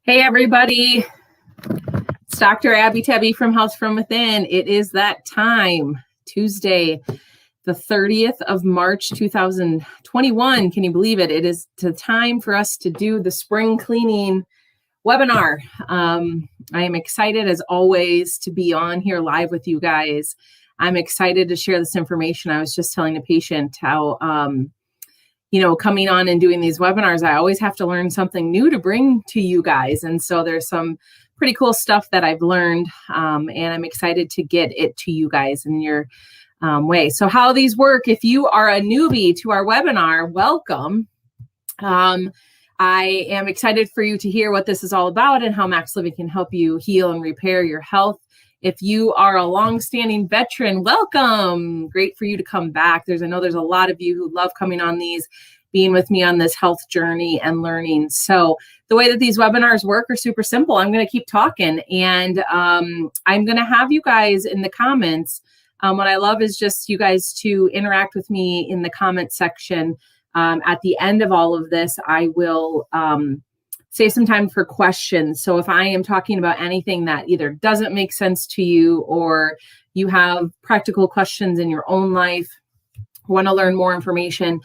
Hey, everybody. It's Dr. Abby Tebby from Health From Within. It is that time, Tuesday, the 30th of March, 2021. Can you believe it? It is the time for us to do the spring cleaning webinar. I am excited, as always, to be on here live with you guys. I'm excited to share this information. I was just telling a patient how coming on and doing these webinars, I always have to learn something new to bring to you guys. And so there's some pretty cool stuff that I've learned, and I'm excited to get it to you guys in your way. So how these work, if you are a newbie to our webinar, welcome. I am excited for you to hear what this is all about and how Max Living can help you heal and repair your health. If you are a longstanding veteran, welcome. Great for you to come back. I know there's a lot of you who love coming on these, being with me on this health journey and learning. So the way that these webinars work are super simple. I'm going to keep talking, and I'm going to have you guys in the comments. What I love is just you guys to interact with me in the comment section. At the end of all of this, I will save some time for questions. So if I am talking about anything that either doesn't make sense to you, or you have practical questions in your own life, want to learn more information,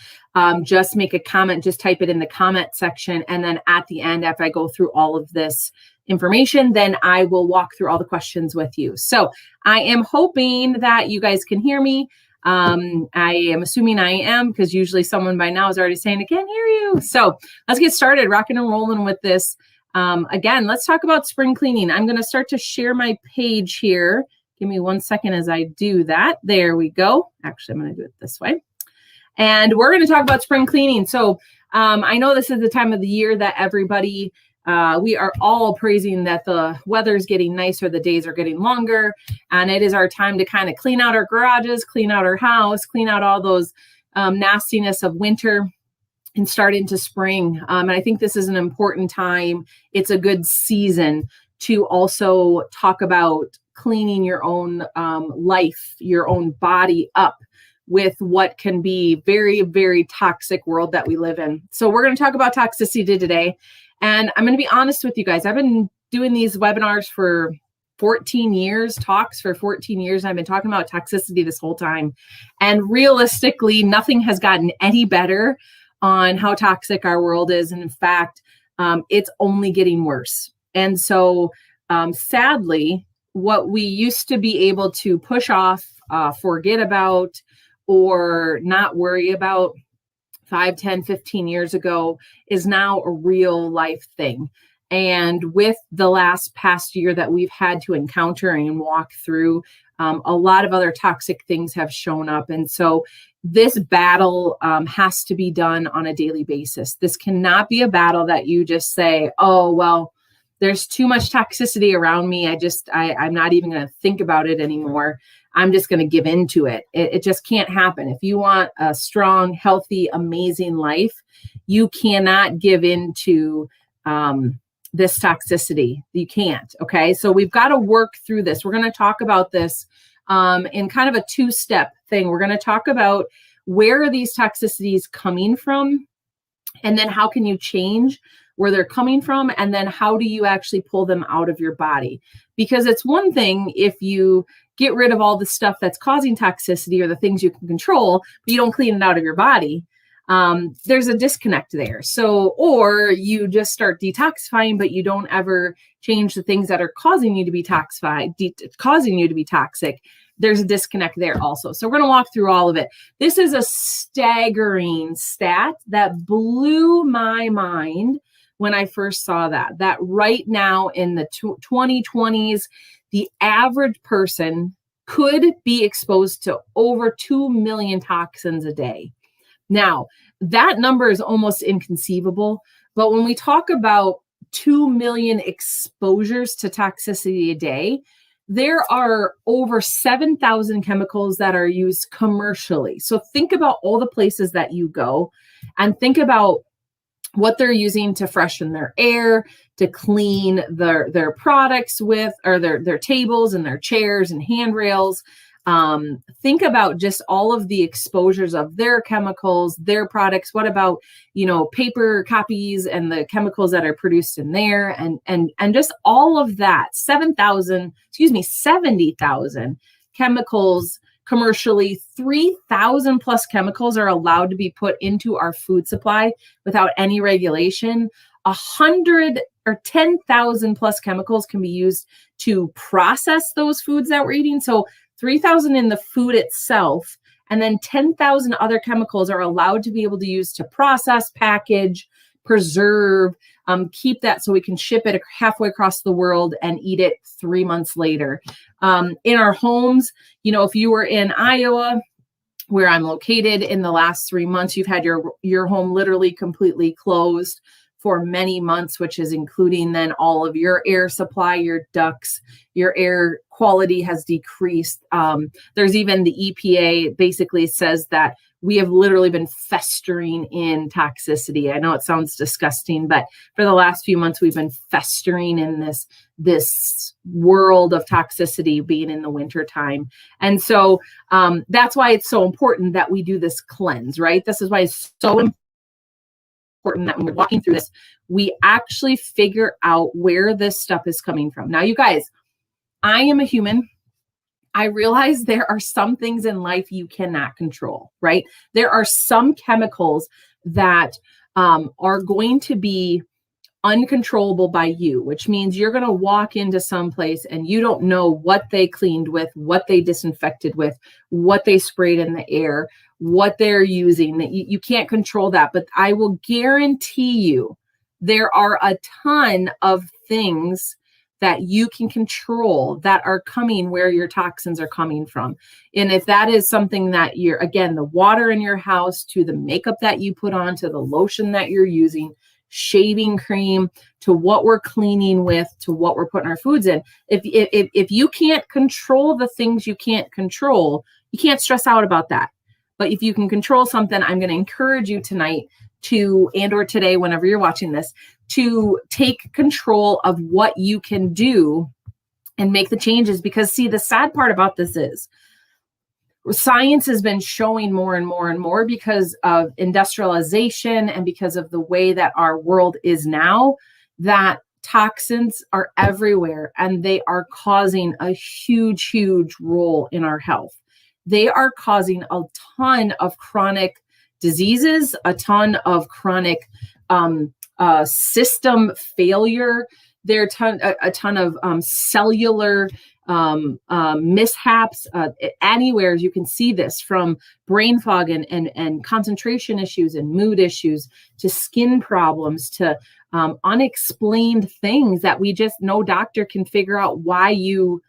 just make a comment, just type it in the comment section. And then at the end, after I go through all of this information, then I will walk through all the questions with you. So I am hoping that you guys can hear me. I am assuming I am, because usually someone by now is already saying, I can't hear you. So let's get started rocking and rolling with this. Again, let's talk about spring cleaning. I'm going to start to share my page here. Give me 1 second as I do that. There we go. Actually, I'm going to do it this way. And we're going to talk about spring cleaning. So I know this is the time of the year that everybody, we are all praising that the weather's getting nicer, the days are getting longer, and it is our time to kind of clean out our garages, clean out our house, clean out all those nastiness of winter and start into spring. And I think this is an important time. It's a good season to also talk about cleaning your own life, your own body up with what can be very, very toxic world that we live in. So we're going to talk about toxicity today. And I'm going to be honest with you guys. I've been doing these webinars for 14 years, talks for 14 years. And I've been talking about toxicity this whole time. And realistically, nothing has gotten any better on how toxic our world is. And in fact, it's only getting worse. And so sadly, what we used to be able to push off, forget about, or not worry about 5, 10, 15 years ago is now a real life thing. And with the past year that we've had to encounter and walk through, a lot of other toxic things have shown up. And so this battle has to be done on a daily basis. This cannot be a battle that you just say, oh, well, there's too much toxicity around me. I'm not even going to think about it anymore. I'm just going to give into it. It just can't happen. If you want a strong, healthy, amazing life, you cannot give into this toxicity. You can't. Okay. So we've got to work through this. We're going to talk about this in kind of a two-step thing. We're going to talk about where are these toxicities coming from, and then how can you change where they're coming from, and then how do you actually pull them out of your body? Because it's one thing if you get rid of all the stuff that's causing toxicity or the things you can control, but you don't clean it out of your body. There's a disconnect there. So, or you just start detoxifying, but you don't ever change the things that are causing you to be causing you to be toxic. There's a disconnect there also. So we're going to walk through all of it. This is a staggering stat that blew my mind when I first saw that right now in the 2020s, the average person could be exposed to over 2 million toxins a day. Now, that number is almost inconceivable, but when we talk about 2 million exposures to toxicity a day, there are over 7,000 chemicals that are used commercially. So think about all the places that you go and think about what they're using to freshen their air, to clean their products with, or their tables and their chairs and handrails. Think about just all of the exposures of their chemicals, their products. What about, paper copies and the chemicals that are produced in there, and just all of that. 70,000 chemicals commercially. 3,000 plus chemicals are allowed to be put into our food supply without any regulation. 100 or 10,000 plus chemicals can be used to process those foods that we're eating. So 3,000 in the food itself, and then 10,000 other chemicals are allowed to be able to use to process, package, preserve, keep that so we can ship it halfway across the world and eat it 3 months later. In our homes, if you were in Iowa, where I'm located, in the last 3 months, you've had your home literally completely closed for many months, which is including then all of your air supply, your ducts, your air quality has decreased. There's even the EPA basically says that we have literally been festering in toxicity. I know it sounds disgusting, but for the last few months, we've been festering in this world of toxicity, being in the winter time. And so that's why it's so important that we do this cleanse, right? This is why it's so important that when we're walking through this, we actually figure out where this stuff is coming from. Now, you guys, I am a human. I realize there are some things in life you cannot control, right? There are some chemicals that are going to be uncontrollable by you, which means you're going to walk into some place and you don't know what they cleaned with, what they disinfected with, what they sprayed in the air, what they're using. You can't control that, but I will guarantee you there are a ton of things that you can control that are coming where your toxins are coming from. And if that is something that again, the water in your house, to the makeup that you put on, to the lotion that you're using, shaving cream, to what we're cleaning with, to what we're putting our foods in. If you can't control the things you can't control, you can't stress out about that. But if you can control something, I'm going to encourage you tonight or today, whenever you're watching this, to take control of what you can do and make the changes. Because see, the sad part about this is science has been showing more and more and more, because of industrialization and because of the way that our world is now, that toxins are everywhere and they are causing a huge, huge role in our health. They are causing a ton of chronic diseases, a ton of chronic system failure. There are a ton of cellular mishaps anywhere. You can see this, from brain fog and concentration issues and mood issues, to skin problems, to unexplained things that no doctor can figure out why you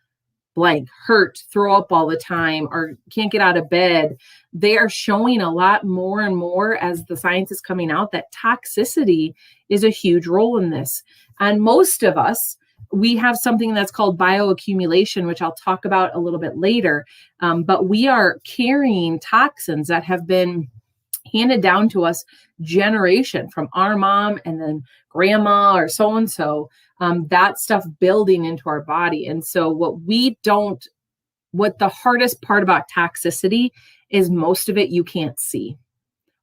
blank, hurt, throw up all the time, or can't get out of bed. They are showing a lot more and more as the science is coming out that toxicity is a huge role in this. And most of us, we have something that's called bioaccumulation, which I'll talk about a little bit later. But we are carrying toxins that have been handed down to us generation from our mom and then grandma or so-and-so, that stuff building into our body. And so what the hardest part about toxicity is, most of it you can't see,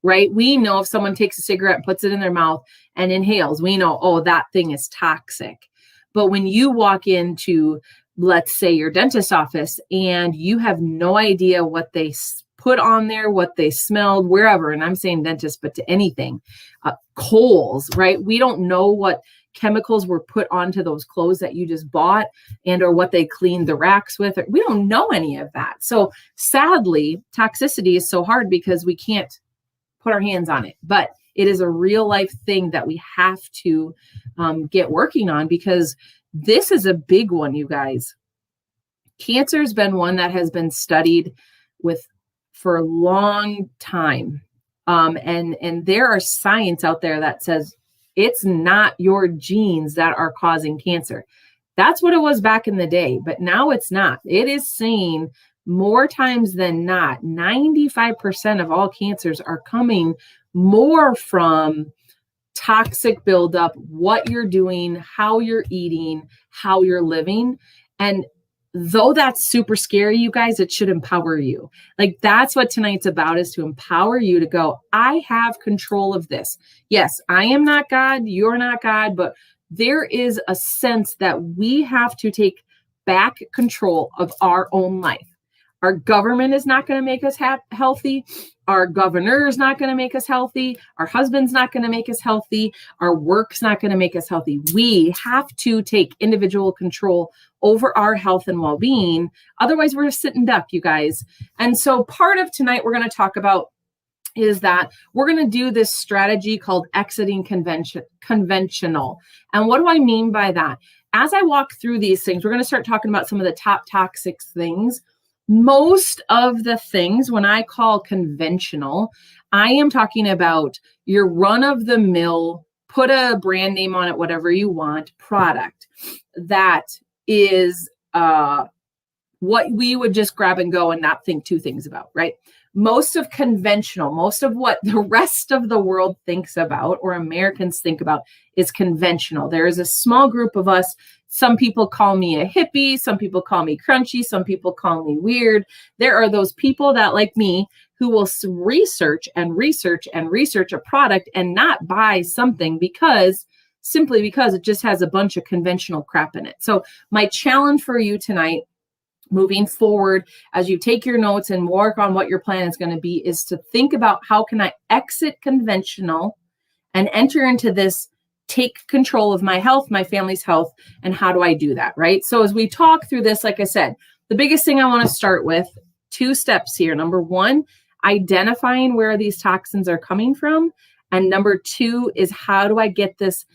right? We know if someone takes a cigarette and puts it in their mouth and inhales, we know, oh, that thing is toxic. But when you walk into, let's say, your dentist's office and you have no idea what they put on there, what they smelled, wherever, and I'm saying dentist, but to anything, Kohl's, right? We don't know what chemicals were put onto those clothes that you just bought or what they cleaned the racks with. We don't know any of that. So sadly, toxicity is so hard because we can't put our hands on it, but it is a real life thing that we have to get working on, because this is a big one, you guys. Cancer has been one that has been studied for a long time. And there are science out there that says it's not your genes that are causing cancer. That's what it was back in the day, but now it's not. It is saying more times than not, 95% of all cancers are coming more from toxic buildup, what you're doing, how you're eating, how you're living. And though that's super scary, you guys, it should empower you. Like, that's what tonight's about, is to empower you to go, I have control of this. Yes, I am not God, you're not God, but there is a sense that we have to take back control of our own life. Our government is not going to make us healthy. Our governor is not going to make us healthy. Our husband's not going to make us healthy. Our work's not going to make us healthy. We have to take individual control over our health and well-being. Otherwise, we're a sitting duck, you guys. And so part of tonight we're going to talk about is that we're going to do this strategy called exiting conventional. And what do I mean by that? As I walk through these things, we're going to start talking about some of the top toxic things. Most of the things, when I call conventional, I am talking about your run-of-the-mill, put a brand name on it, whatever you want, product that is what we would just grab and go and not think two things about, right? Most of conventional, most of what the rest of the world thinks about or Americans think about is conventional. There is a small group of us. Some people call me a hippie. Some people call me crunchy. Some people call me weird. There are those people that, like me, who will research and research and research a product and not buy something simply because it just has a bunch of conventional crap in it. So my challenge for you tonight, moving forward, as you take your notes and work on what your plan is going to be, is to think about, how can I exit conventional and enter into this, take control of my health, my family's health, and how do I do that, right? So as we talk through this, like I said, the biggest thing I want to start with, 2 steps here. Number 1, identifying where these toxins are coming from. And number 2 is, how do I get this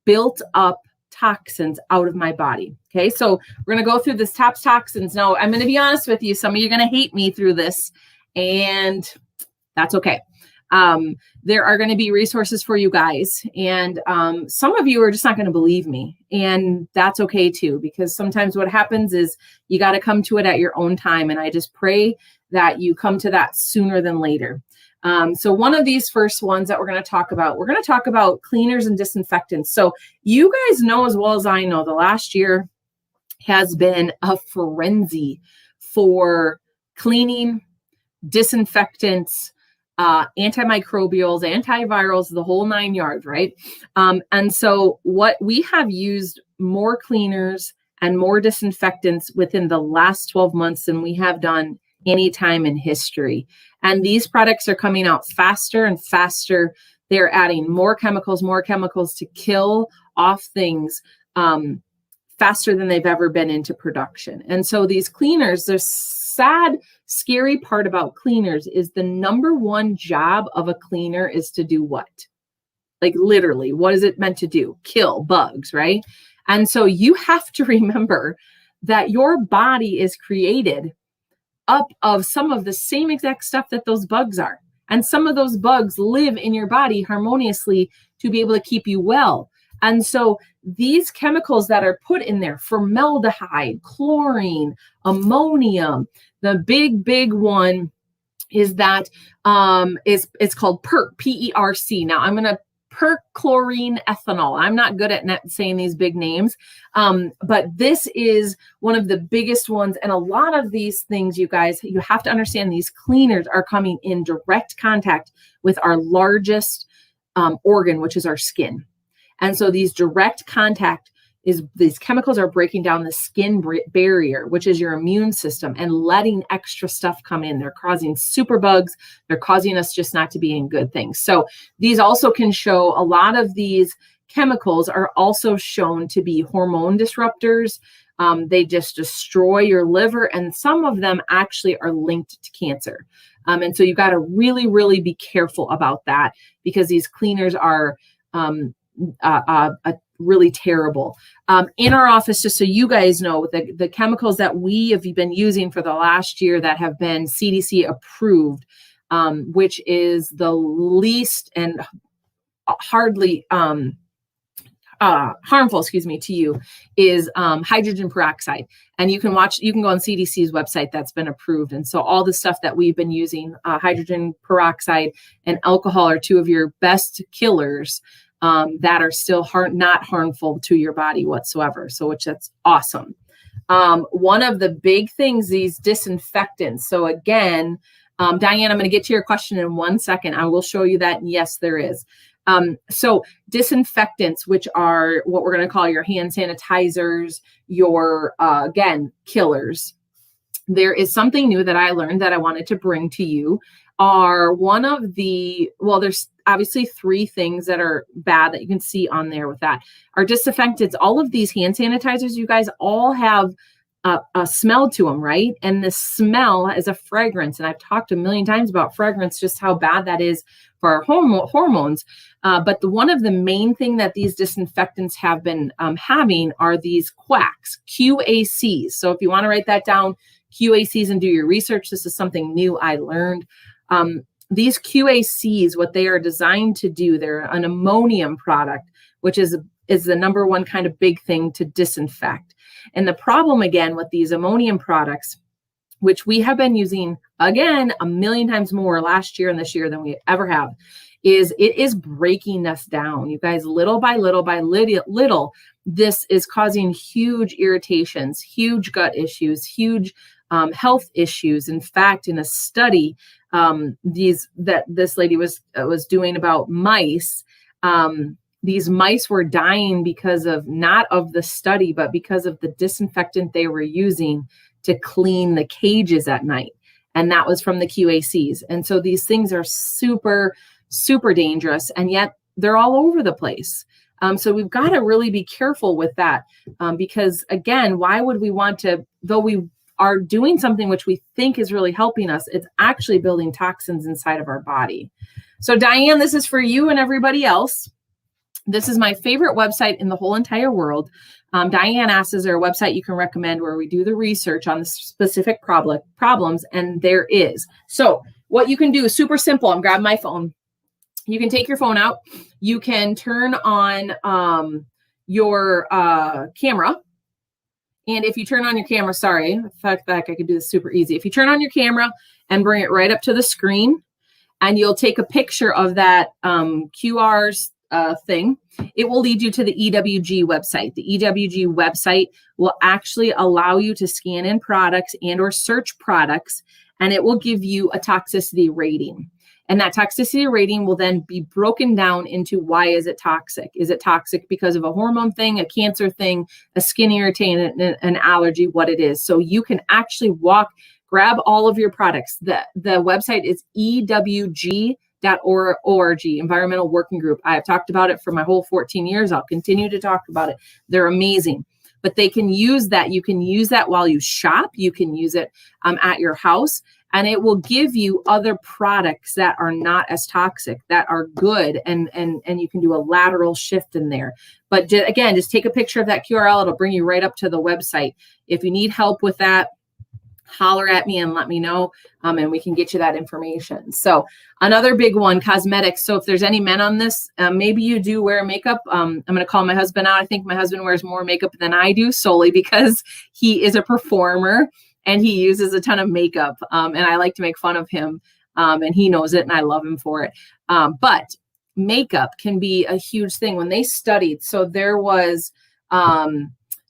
built up toxins out of my body? Okay, so we're going to go through this top toxins. Now, I'm going to be honest with you. Some of you are going to hate me through this, and that's okay. There are going to be resources for you guys, and some of you are just not going to believe me, and that's okay too, because sometimes what happens is you got to come to it at your own time, and I just pray that you come to that sooner than later. So one of these first ones that we're going to talk about cleaners and disinfectants. So you guys know as well as I know, the last year has been a frenzy for cleaning, disinfectants, antimicrobials, antivirals, the whole 9 yards, right? And so what we have used more cleaners and more disinfectants within the last 12 months than we have done any time in history. And these products are coming out faster and faster. They're adding more chemicals to kill off things faster than they've ever been into production. And so these cleaners, the sad, scary part about cleaners is the number 1 job of a cleaner is to do what? Like, literally, what is it meant to do? Kill bugs, right? And so you have to remember that your body is created up of some of the same exact stuff that those bugs are. And some of those bugs live in your body harmoniously to be able to keep you well. And so these chemicals that are put in there, formaldehyde, chlorine, ammonium, the big one is that it's called PERC, P-E-R-C. Now I'm going to perchlorine ethanol. I'm not good at saying these big names, but this is one of the biggest ones. And a lot of these things, you guys, you have to understand, these cleaners are coming in direct contact with our largest organ, which is our skin. And so these direct contact these chemicals are breaking down the skin barrier, which is your immune system, and letting extra stuff come in. They're causing superbugs. They're causing us just not to be in good things. So these also can show, a lot of these chemicals are also shown to be hormone disruptors. They just destroy your liver, and some of them actually are linked to cancer. And so you've got to really, really be careful about that, because these cleaners are really terrible. In our office, just so you guys know, the chemicals that we have been using for the last year that have been CDC approved, which is the least and hardly harmful, to you, is hydrogen peroxide. And you can go on CDC's website, that's been approved. And so all the stuff that we've been using, hydrogen peroxide and alcohol, are 2 of your best killers that are still not harmful to your body whatsoever. So, which that's awesome. One of the big things, these disinfectants. So again, Diane, I'm going to get to your question in 1 second. I will show you that. And yes, there is. So disinfectants, which are what we're going to call your hand sanitizers, your, again, killers. There is something new that I learned that I wanted to bring to you. Are one of the, well, there's obviously 3 things that are bad that you can see on there with that. Are disinfectants. All of these hand sanitizers, you guys, all have a smell to them, right? And the smell is a fragrance. And I've talked a million times about fragrance, just how bad that is for our hormones. But one of the main thing that these disinfectants have been having are these quacks, QACs. So if you want to write that down, QACs, and do your research, this is something new I learned. These QACs, what they are designed to do, they're an ammonium product, which is the number one kind of big thing to disinfect. And the problem, again, with these ammonium products, which we have been using, again, a million times more last year and this year than we ever have, is it is breaking us down. You guys, little by little by little, this is causing huge irritations, huge gut issues, huge health issues. In fact, in a study this lady was doing about mice, these mice were dying because of, not of the study, but because of the disinfectant they were using to clean the cages at night. And that was from the QACs. And so these things are super, super dangerous, and yet they're all over the place. So we've got to really be careful with that, because again, why would we want to, though we are doing something which we think is really helping us, it's actually building toxins inside of our body. So Diane, this is for you and everybody else. This is my favorite website in the whole entire world. Diane asks, is there a website you can recommend where we do the research on the specific problems? And there is. So what you can do is super simple. I'm grabbing my phone. You can take your phone out. You can turn on your camera. And if you turn on your camera, sorry, in fact, I could do this super easy. If you turn on your camera and bring it right up to the screen, and you'll take a picture of that QR thing, it will lead you to the EWG website. The EWG website will actually allow you to scan in products and or search products, and it will give you a toxicity rating. And that toxicity rating will then be broken down into, why is it toxic? Is it toxic because of a hormone thing, a cancer thing, a skin irritant, an allergy, what it is. So you can actually grab all of your products. The website is EWG.org, Environmental Working Group. I have talked about it for my whole 14 years. I'll continue to talk about it. They're amazing. But they can use that. You can use that while you shop. You can use it at your house. And it will give you other products that are not as toxic, that are good. And you can do a lateral shift in there. But again, just take a picture of that QRL. It'll bring you right up to the website. If you need help with that, holler at me and let me know, and we can get you that information. So another big one, cosmetics. So if there's any men on this, maybe you do wear makeup. I'm going to call my husband out. I think my husband wears more makeup than I do, solely because he is a performer and he uses a ton of makeup. And I like to make fun of him, and he knows it, and I love him for it. But makeup can be a huge thing. When they studied, so there was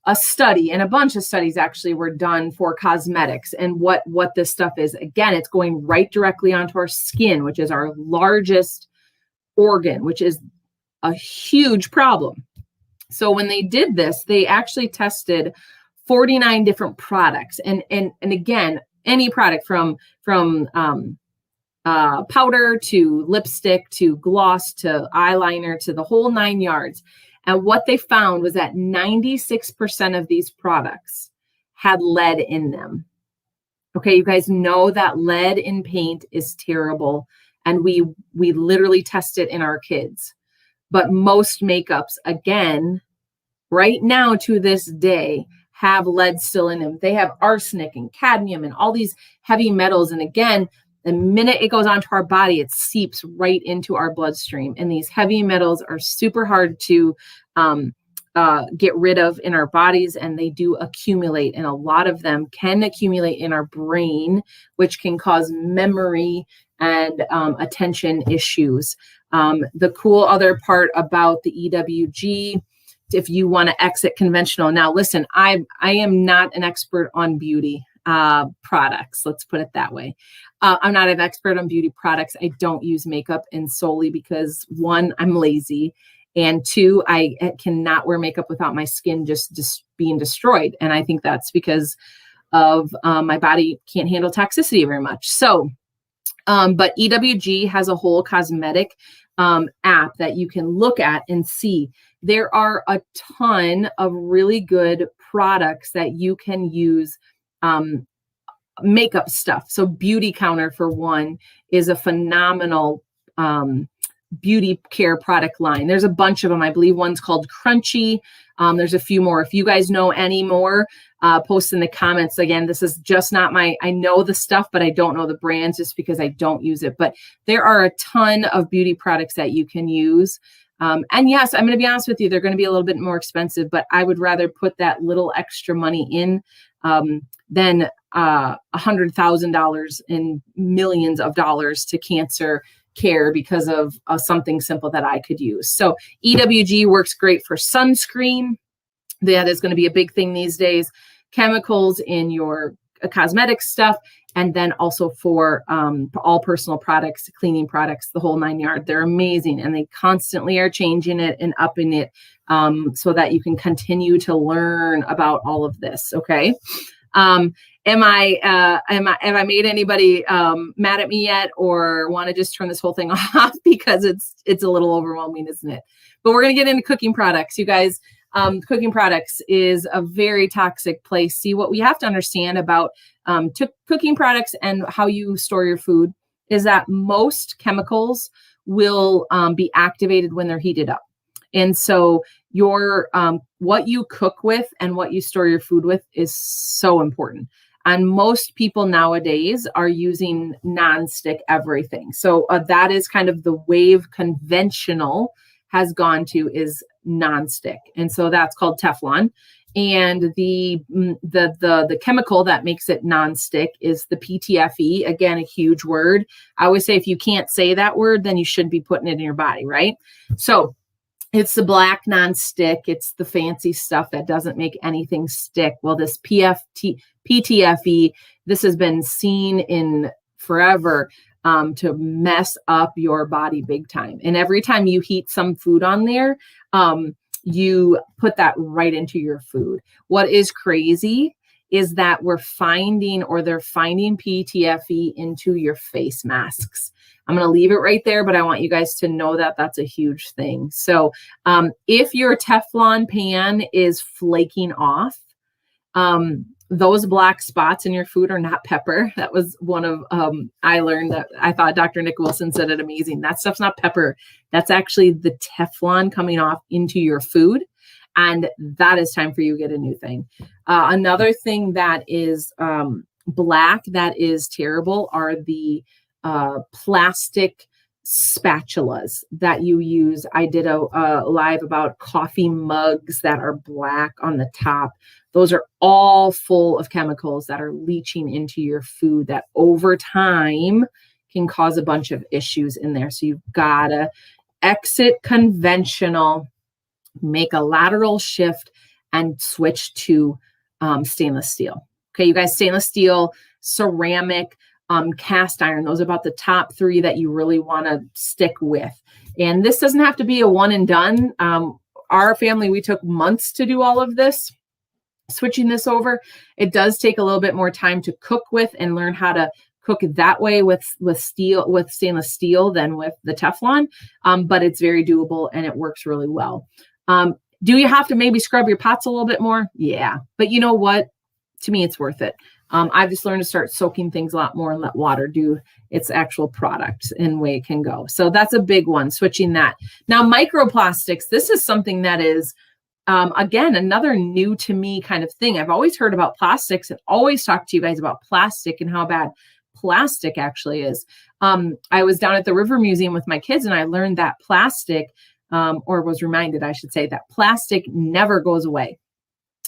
a study, and a bunch of studies actually were done for cosmetics and what this stuff is. Again, it's going right directly onto our skin, which is our largest organ, which is a huge problem. So when they did this, they actually tested 49 different products. And again, any product from powder to lipstick to gloss to eyeliner to the whole 9 yards. And what they found was that 96% of these products had lead in them. Okay, you guys know that lead in paint is terrible. And we literally test it in our kids. But most makeups, again, right now to this day, have lead still in them. They have arsenic and cadmium and all these heavy metals. And again, the minute it goes onto our body, it seeps right into our bloodstream. And these heavy metals are super hard to get rid of in our bodies, and they do accumulate. And a lot of them can accumulate in our brain, which can cause memory and attention issues. The cool other part about the EWG if you want to exit conventional. Now, listen, I am not an expert on beauty products. Let's put it that way. I'm not an expert on beauty products. I don't use makeup, and solely because, one, I'm lazy, and two, I cannot wear makeup without my skin just being destroyed. And I think that's because of my body can't handle toxicity very much. So, but EWG has a whole cosmetic app that you can look at and see. There are a ton of really good products that you can use, makeup stuff. So Beauty Counter, for one, is a phenomenal beauty care product line. There's a bunch of them. I believe one's called Crunchy. There's a few more. If you guys know any more, post in the comments. Again, this is just not I know the stuff, but I don't know the brands just because I don't use it. But there are a ton of beauty products that you can use. And yes, I'm going to be honest with you, they're going to be a little bit more expensive, but I would rather put that little extra money in than $100,000 and millions of dollars to cancer care because of something simple that I could use. So EWG works great for sunscreen. That is going to be a big thing these days. Chemicals in your cosmetic stuff, and then also for all personal products, cleaning products, the whole 9 yards. They're amazing, and they constantly are changing it and upping it so that you can continue to learn about all of this. Okay. Have I made anybody mad at me yet, or want to just turn this whole thing off because it's a little overwhelming, isn't it? But we're going to get into cooking products, you guys. Cooking products is a very toxic place. See, what we have to understand about cooking products and how you store your food is that most chemicals will be activated when they're heated up. And so your what you cook with and what you store your food with is so important. And most people nowadays are using nonstick everything. So that is kind of the wave conventional has gone to, is nonstick. And so that's called Teflon. And the chemical that makes it nonstick is the PTFE. Again, a huge word. I always say if you can't say that word, then you shouldn't be putting it in your body, right? So it's the black nonstick. It's the fancy stuff that doesn't make anything stick. Well, this PTFE, this has been seen in forever to mess up your body big time. And every time you heat some food on there, you put that right into your food. What is crazy is that they're finding PTFE into your face masks. I'm going to leave it right there, but I want you guys to know that that's a huge thing. So if your Teflon pan is flaking off, those black spots in your food are not pepper. That was one of, I learned that I thought Dr. Nick Wilson said it amazing. That stuff's not pepper. That's actually the Teflon coming off into your food. And that is time for you to get a new thing. Another thing that is black that is terrible are the plastic spatulas that you use. I did a live about coffee mugs that are black on the top. Those are all full of chemicals that are leaching into your food that over time can cause a bunch of issues in there. So you've got to exit conventional, make a lateral shift, and switch to stainless steel. Okay, you guys, stainless steel, ceramic, cast iron, those are about the top three that you really want to stick with. And this doesn't have to be a one and done. Our family, we took months to do all of this. Switching this over, it does take a little bit more time to cook with and learn how to cook that way with stainless steel than with the Teflon. But it's very doable and it works really well. Do you have to maybe scrub your pots a little bit more? Yeah. But you know what? To me, it's worth it. I've just learned to start soaking things a lot more and let water do its actual product and way it can go. So that's a big one, switching that. Now, microplastics, this is something that is, again, another new to me kind of thing. I've always heard about plastics and always talked to you guys about plastic and how bad plastic actually is. I was down at the River Museum with my kids and I learned that plastic, or was reminded, I should say, that plastic never goes away.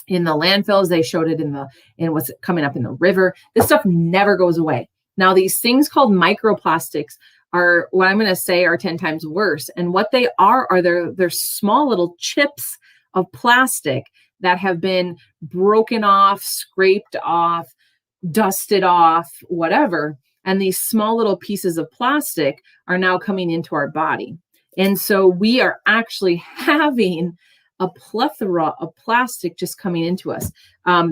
In the landfills, they showed it in what's coming up in the river. This stuff never goes away. Now, these things called microplastics are what I'm going to say are 10 times worse. And what they are they're small little chips of plastic that have been broken off, scraped off, dusted off, whatever. And these small little pieces of plastic are now coming into our body. And so we are actually having a plethora of plastic just coming into us.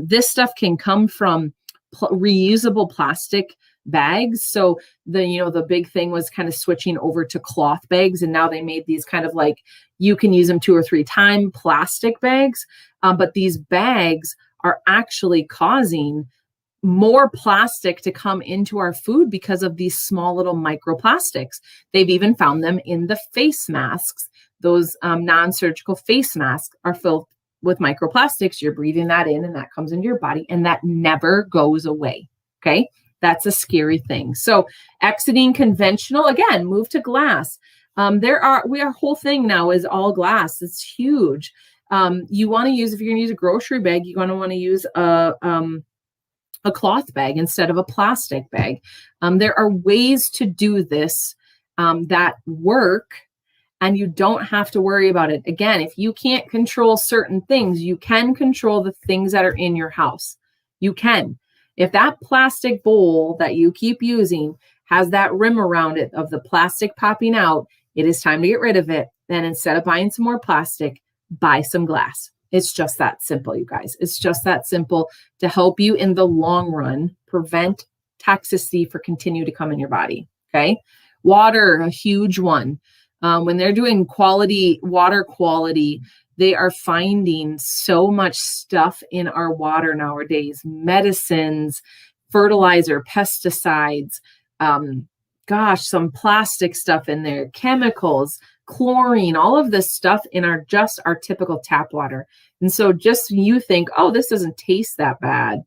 This stuff can come from reusable plastic bags. So the big thing was kind of switching over to cloth bags, and now they made these kind of like you can use them 2 or 3 times plastic bags. But these bags are actually causing more plastic to come into our food because of these small little microplastics. They've even found them in the face masks. Those non-surgical face masks are filled with microplastics. You're breathing that in and that comes into your body, and that never goes away. Okay. That's a scary thing. So exiting conventional, again, move to glass. Our whole thing now is all glass. It's huge. You want to use, if you're going to use a grocery bag, you're going to want to use a cloth bag instead of a plastic bag. There are ways to do this that work, and you don't have to worry about it. Again, if you can't control certain things, you can control the things that are in your house. You can. If that plastic bowl that you keep using has that rim around it of the plastic popping out, it is time to get rid of it. Then instead of buying some more plastic, buy some glass. It's just that simple, you guys. It's just that simple to help you in the long run prevent toxicity for continue to come in your body. Okay. Water, a huge one. When they're doing water quality, they are finding so much stuff in our water nowadays, medicines, fertilizer, pesticides, some plastic stuff in there, chemicals, chlorine, all of this stuff in our typical tap water. And so just you think, oh, this doesn't taste that bad.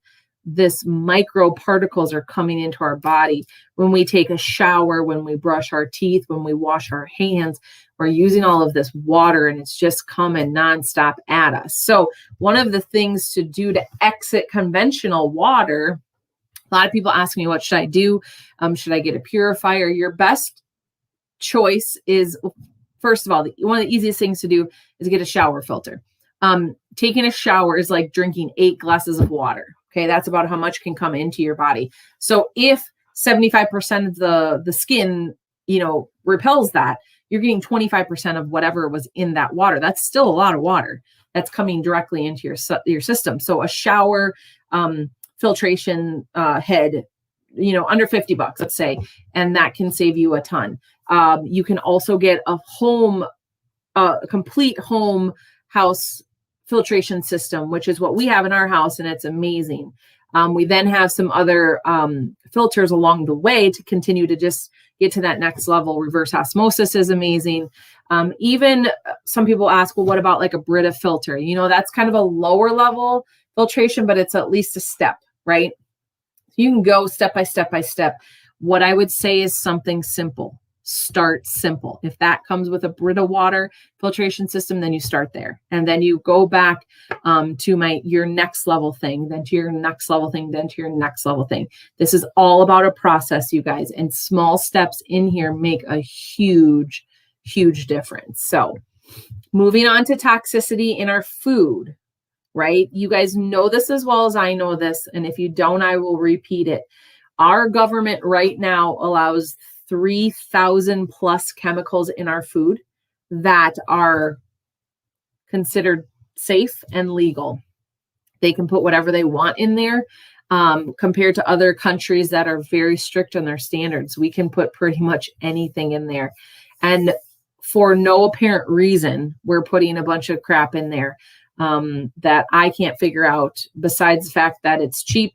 This microparticles are coming into our body when we take a shower, when we brush our teeth, when we wash our hands. We're using all of this water and it's just coming nonstop at us. So one of the things to do to exit conventional water, a lot of people ask me, what should I do? Should I get a purifier? Your best choice is, first of all, one of the easiest things to do is get a shower filter. Taking a shower is like drinking 8 glasses of water. Okay, that's about how much can come into your body. So if 75% of the skin, repels that, you're getting 25% of whatever was in that water. That's still a lot of water that's coming directly into your system. So a shower filtration head, under $50, let's say, and that can save you a ton. You can also get a complete home house filtration system, which is what we have in our house, and it's amazing. We then have some other filters along the way to continue to just get to that next level. Reverse osmosis is amazing. Even some people ask, well, what about like a Brita filter? That's kind of a lower level filtration, but it's at least a step, right? You can go step by step by step. What I would say is something simple. Start simple. If that comes with a Brita water filtration system, then you start there. And then you go back to your next level thing, then to your next level thing, then to your next level thing. This is all about a process, you guys. And small steps in here make a huge, huge difference. So moving on to toxicity in our food, right? You guys know this as well as I know this. And if you don't, I will repeat it. Our government right now allows 3,000 plus chemicals in our food that are considered safe and legal. They can put whatever they want in there. Compared to other countries that are very strict on their standards, we can put pretty much anything in there. And for no apparent reason, we're putting a bunch of crap in there that I can't figure out, besides the fact that it's cheap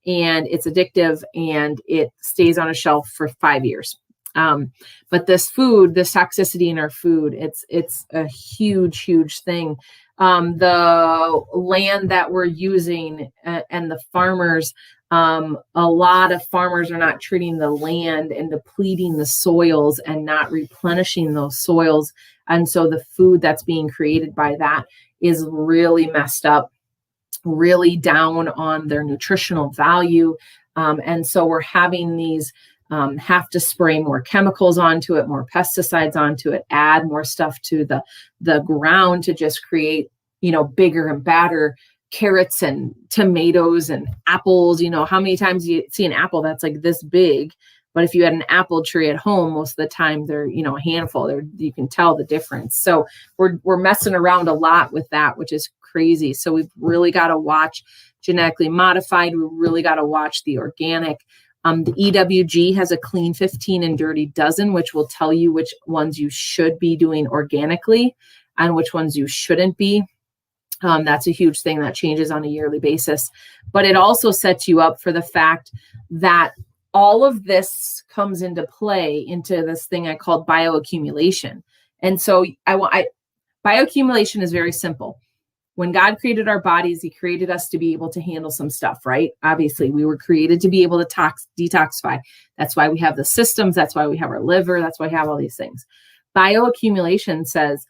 and it's addictive and it stays on a shelf for 5 years. But this toxicity in our food, it's a huge, huge thing. The land that we're using and the farmers, a lot of farmers are not treating the land and depleting the soils and not replenishing those soils. And so the food that's being created by that is really messed up, really down on their nutritional value. And so we're having these have to spray more chemicals onto it, more pesticides onto it, add more stuff to the ground to just create, bigger and badder carrots and tomatoes and apples. How many times do you see an apple that's like this big? But if you had an apple tree at home, most of the time they're, a handful. You can tell the difference. So we're messing around a lot with that, which is crazy. So we've really got to watch genetically modified. We really got to watch the organic. The EWG has a clean 15 and dirty dozen, which will tell you which ones you should be doing organically and which ones you shouldn't be. That's a huge thing that changes on a yearly basis. But it also sets you up for the fact that all of this comes into play into this thing I called bioaccumulation. And so bioaccumulation is very simple. When God created our bodies, he created us to be able to handle some stuff, right? Obviously, we were created to be able to detoxify. That's why we have the systems. That's why we have our liver. That's why we have all these things. Bioaccumulation says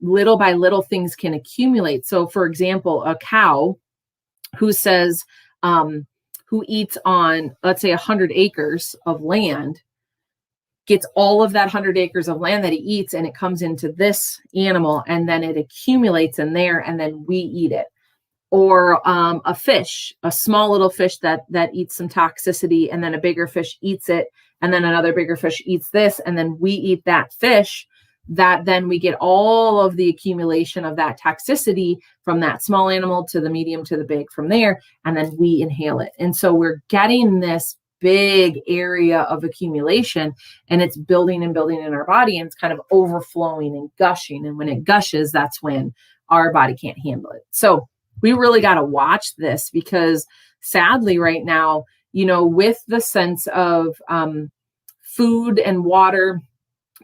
little by little things can accumulate. So, for example, a cow who says, who eats on, let's say, 100 acres of land, gets all of that 100 acres of land that he eats, and it comes into this animal, and then it accumulates in there, and then we eat it. Or a fish, a small little fish that eats some toxicity, and then a bigger fish eats it, and then another bigger fish eats this, and then we eat that fish. That then we get all of the accumulation of that toxicity from that small animal to the medium to the big from there, and then we inhale it. And so we're getting this big area of accumulation, and it's building and building in our body, and it's kind of overflowing and gushing. And when it gushes, that's when our body can't handle it. So we really got to watch this, because sadly right now, with the sense of food and water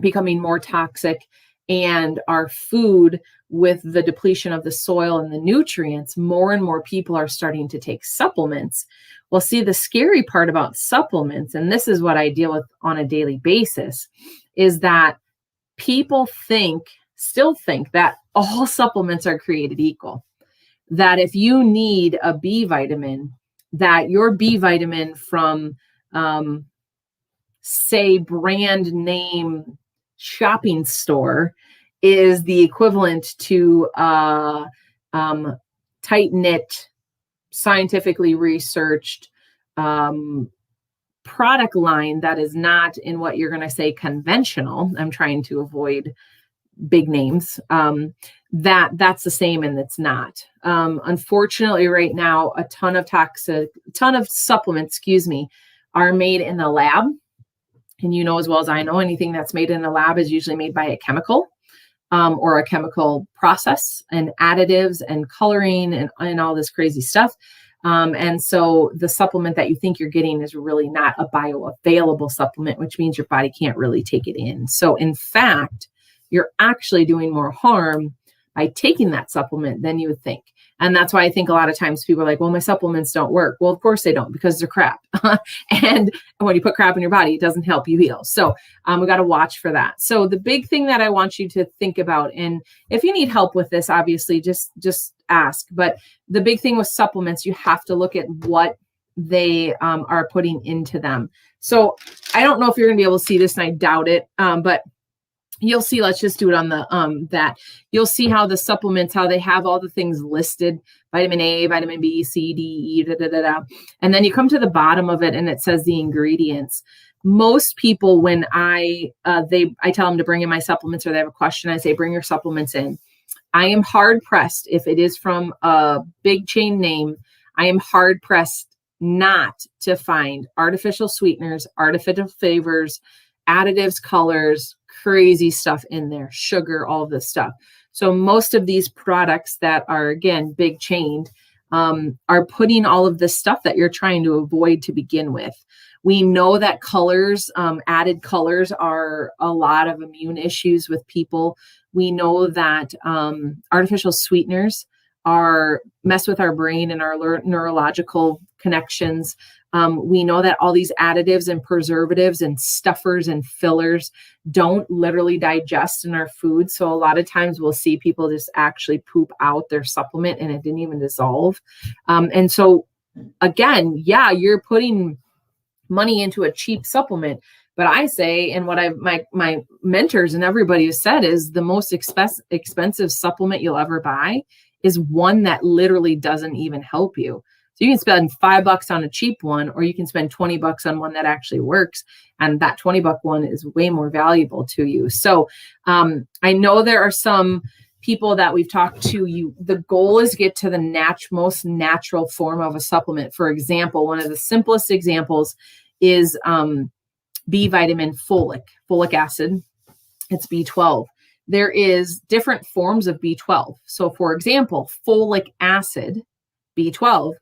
becoming more toxic, and our food with the depletion of the soil and the nutrients, more and more people are starting to take supplements. Well, see, the scary part about supplements, and this is what I deal with on a daily basis, is that people still think that all supplements are created equal. That if you need a B vitamin, that your B vitamin from, say, brand name shopping store is the equivalent to tight-knit, scientifically researched product line that is not in what you're going to say conventional. I'm trying to avoid big names. That's the same, and it's not. Unfortunately, right now, a ton of supplements, are made in the lab. And as well as I know, anything that's made in a lab is usually made by a chemical or a chemical process, and additives and coloring and all this crazy stuff. And so the supplement that you think you're getting is really not a bioavailable supplement, which means your body can't really take it in. So in fact, you're actually doing more harm by taking that supplement than you would think. And that's why I think a lot of times people are like, well, my supplements don't work. Well, of course they don't, because they're crap. And when you put crap in your body, it doesn't help you heal. So we got to watch for that. So the big thing that I want you to think about, and if you need help with this, obviously just ask. But the big thing with supplements, you have to look at what they are putting into them. So I don't know if you're going to be able to see this, and I doubt it. But you'll see, let's just do it on the, that you'll see how the supplements, how they have all the things listed, vitamin A, vitamin B, C, D, E, da, da, da, da. And then you come to the bottom of it and it says the ingredients. Most people, when I tell them to bring in my supplements, or they have a question, I say, bring your supplements in. I am hard pressed. If it is from a big chain name, I am hard pressed not to find artificial sweeteners, artificial flavors, additives, colors, crazy stuff in there, sugar, all of this stuff. So most of these products that are, again, big chained, are putting all of this stuff that you're trying to avoid to begin with. We know that colors, added colors, are a lot of immune issues with people. We know that artificial sweeteners mess with our brain and our neurological connections. We know that all these additives and preservatives and stuffers and fillers don't literally digest in our food. So a lot of times we'll see people just actually poop out their supplement and it didn't even dissolve. And so again, yeah, you're putting money into a cheap supplement, But I say, and what my mentors and everybody has said is the most expensive supplement you'll ever buy is one that literally doesn't even help you. So you can spend $5 on a cheap one, or you can spend $20 on one that actually works. And that $20 one is way more valuable to you. So I know there are some people that we've talked to, the goal is get to the most natural form of a supplement. For example, one of the simplest examples is B vitamin folic acid. It's B12. There is different forms of B12. So for example, folic acid, B12,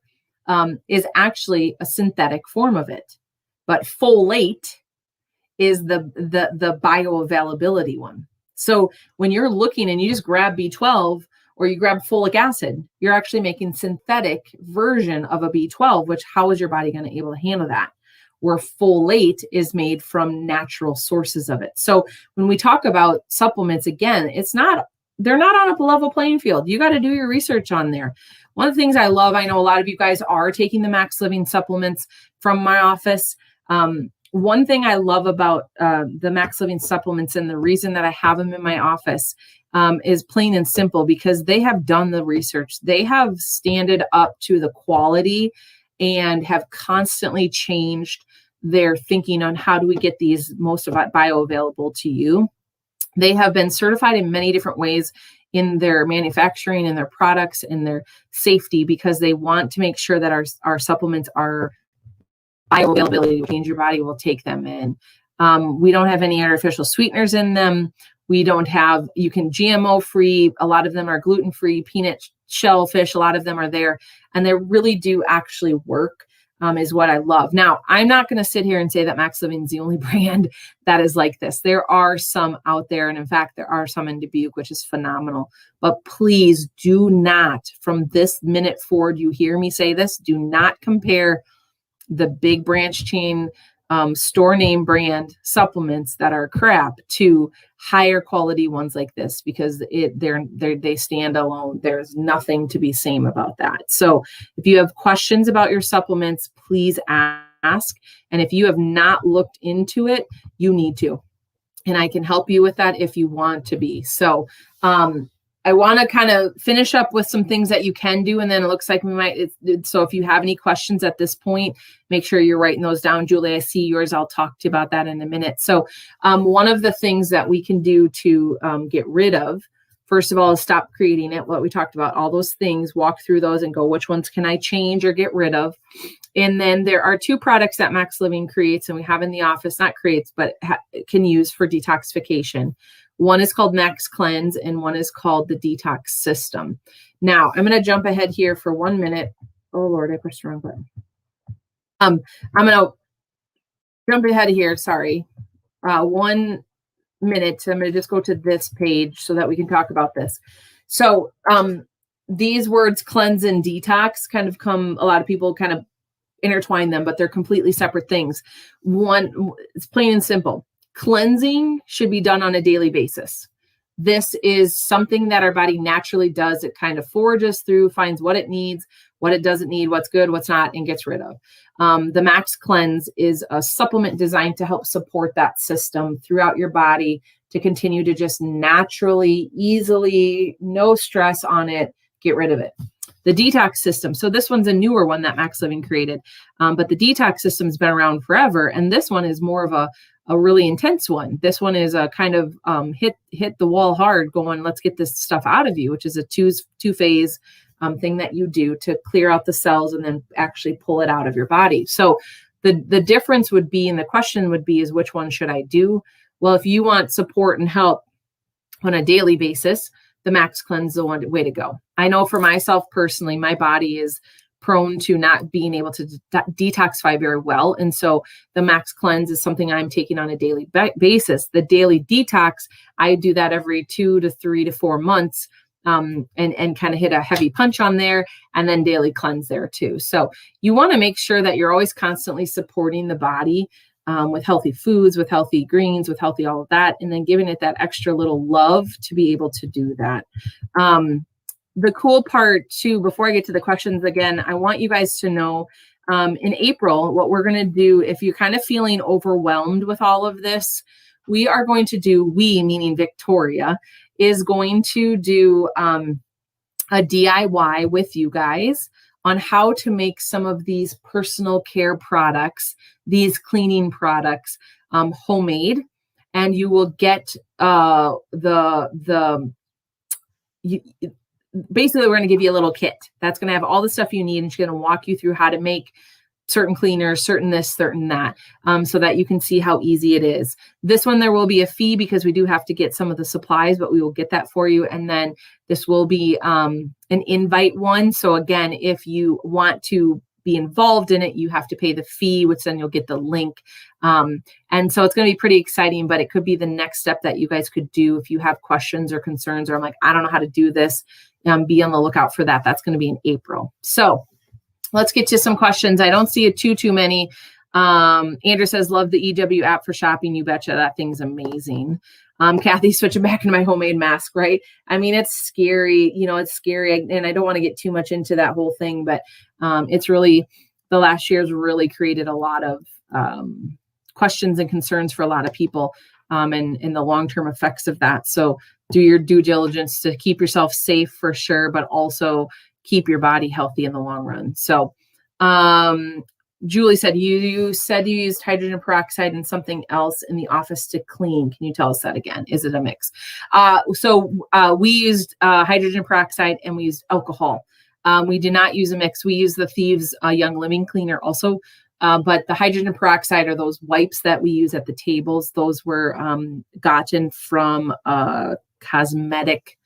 is actually a synthetic form of it. But folate is the bioavailability one. So when you're looking and you just grab B12 or you grab folic acid, you're actually making synthetic version of a B12, which how is your body going to be able to handle that? Where folate is made from natural sources of it. So when we talk about supplements, again, they're not on a level playing field. You got to do your research on there. One of the things I love, I know a lot of you guys are taking the Max Living supplements from my office. One thing I love about the Max Living supplements, and the reason that I have them in my office, is plain and simple, because they have done the research. They have standed up to the quality and have constantly changed their thinking on how do we get these most of it bioavailable to you. They have been certified in many different ways in their manufacturing and their products and their safety, because they want to make sure that our supplements are bioavailability, which means your body will take them in. We don't have any artificial sweeteners in them. You can GMO free. A lot of them are gluten free, peanut, shellfish. A lot of them are there, and they really do actually work. Is what I love. Now, I'm not going to sit here and say that Max Living is the only brand that is like this. There are some out there. And in fact, there are some in Dubuque, which is phenomenal. But please do not, from this minute forward, you hear me say this, do not compare the big branch chain store name brand supplements that are crap to higher quality ones like this, because they stand alone. There's nothing to be same about that. So if you have questions about your supplements, please ask. And if you have not looked into it, you need to. And I can help you with that if you want to be. So I want to kind of finish up with some things that you can do. And then it looks like we might. So if you have any questions at this point, make sure you're writing those down. Julie, I see yours. I'll talk to you about that in a minute. So one of the things that we can do to get rid of, first of all, is stop creating it. What we talked about, all those things, walk through those and go, which ones can I change or get rid of? And then there are 2 products that Max Living creates, and we have in the office, not creates, but can use for detoxification. One is called Max Cleanse, and one is called the Detox System. Now, I'm going to jump ahead here for 1 minute. Oh, Lord, I pressed the wrong button. I'm going to jump ahead here. Sorry. 1 minute. I'm going to just go to this page so that we can talk about this. So these words, cleanse and detox, kind of a lot of people kind of intertwine them, but they're completely separate things. One, it's plain and simple. Cleansing should be done on a daily basis. This is something that our body naturally does. It kind of forages through, finds what it needs, what it doesn't need, what's good, what's not, and gets rid of. The Max Cleanse is a supplement designed to help support that system throughout your body to continue to just naturally, easily, no stress on it, get rid of it. The Detox System. So this one's a newer one that Max Living created, but the Detox System has been around forever. And this one is more of a really intense one. This one is a kind of hit the wall hard, going, let's get this stuff out of you, which is a two-phase thing that you do to clear out the cells and then actually pull it out of your body. So the difference would be, and the question would be, is which one should I do? Well, if you want support and help on a daily basis, the Max Cleanse is the one way to go. I know for myself personally, my body is prone to not being able to detoxify very well. And so the Max Cleanse is something I'm taking on a daily basis. The daily detox, I do that every 2 to 3 to 4 months, and kind of hit a heavy punch on there, and then daily cleanse there too. So you want to make sure that you're always constantly supporting the body with healthy foods, with healthy greens, with healthy all of that, and then giving it that extra little love to be able to do that. The cool part too, before I get to the questions again, I want you guys to know In April, what we're going to do, if you're kind of feeling overwhelmed with all of this, we are going to do, we, meaning Victoria, is going to do a DIY with you guys on how to make some of these personal care products, these cleaning products, homemade. And you will get basically, we're going to give you a little kit that's going to have all the stuff you need, and she's going to walk you through how to make certain cleaners, certain this, certain that, so that you can see how easy it is. This one, there will be a fee because we do have to get some of the supplies, but we will get that for you. And then this will be an invite one. So again, if you want to be involved in it, you have to pay the fee, which then you'll get the link. And so it's going to be pretty exciting, but it could be the next step that you guys could do if you have questions or concerns, or I'm like, I don't know how to do this. Be on the lookout for that. That's going to be in April. So let's get to some questions. I don't see it too many. Andrew says, love the EW app for shopping. You betcha. That thing's amazing. Kathy, switching back into my homemade mask, right? I mean, it's scary. It's scary. And I don't want to get too much into that whole thing, but it's really, the last year's really created a lot of questions and concerns for a lot of people, and the long-term effects of that. So do your due diligence to keep yourself safe for sure, but also keep your body healthy in the long run. So Julie said, you said you used hydrogen peroxide and something else in the office to clean. Can you tell us that again? Is it a mix? So we used hydrogen peroxide and we used alcohol. We did not use a mix. We used the Thieves Young Living Cleaner also. But the hydrogen peroxide are those wipes that we use at the tables. Those were gotten from a cosmetic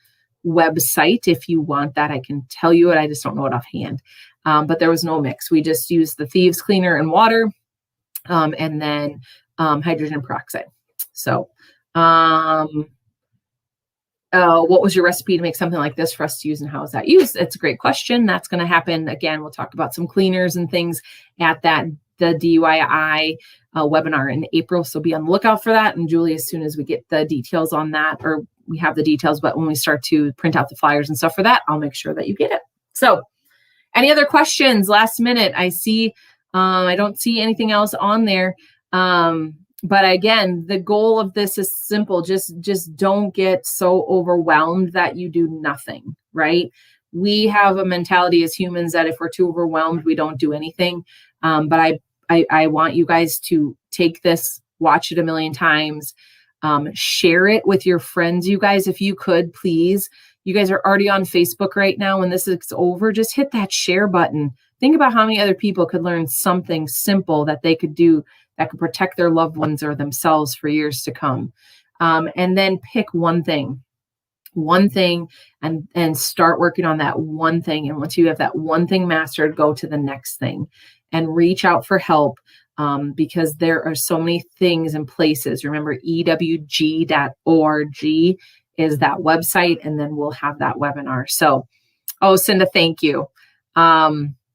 website. If you want that, I can tell you it. I just don't know it offhand. But there was no mix. We just used the Thieves cleaner and water, and then hydrogen peroxide. So what was your recipe to make something like this for us to use, and how is that used? It's a great question. That's going to happen. Again, we'll talk about some cleaners and things at the DIY webinar in April. So be on the lookout for that. And Julie, as soon as we get the details on that, or we have the details, but when we start to print out the flyers and stuff for that, I'll make sure that you get it. So any other questions last minute? I see, I don't see anything else on there. But again, the goal of this is simple. Just don't get so overwhelmed that you do nothing, right? We have a mentality as humans that if we're too overwhelmed, we don't do anything. But I want you guys to take this, watch it a million times, share it with your friends. You guys, if you could, please, you guys are already on Facebook right now. When this is over, just hit that share button. Think about how many other people could learn something simple that they could do that could protect their loved ones or themselves for years to come. And then pick one thing and start working on that one thing. And once you have that one thing mastered, go to the next thing and reach out for help, because there are so many things and places. Remember, ewg.org is that website, and then we'll have that webinar. So, Cinda, thank you.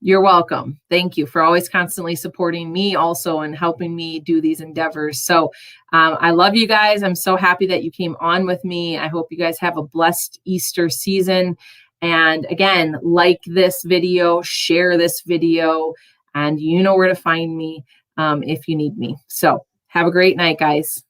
You're welcome. Thank you for always constantly supporting me also and helping me do these endeavors. So I love you guys. I'm so happy that you came on with me. I hope you guys have a blessed Easter season. And again, like this video, share this video, and you know where to find me if you need me. So have a great night, guys.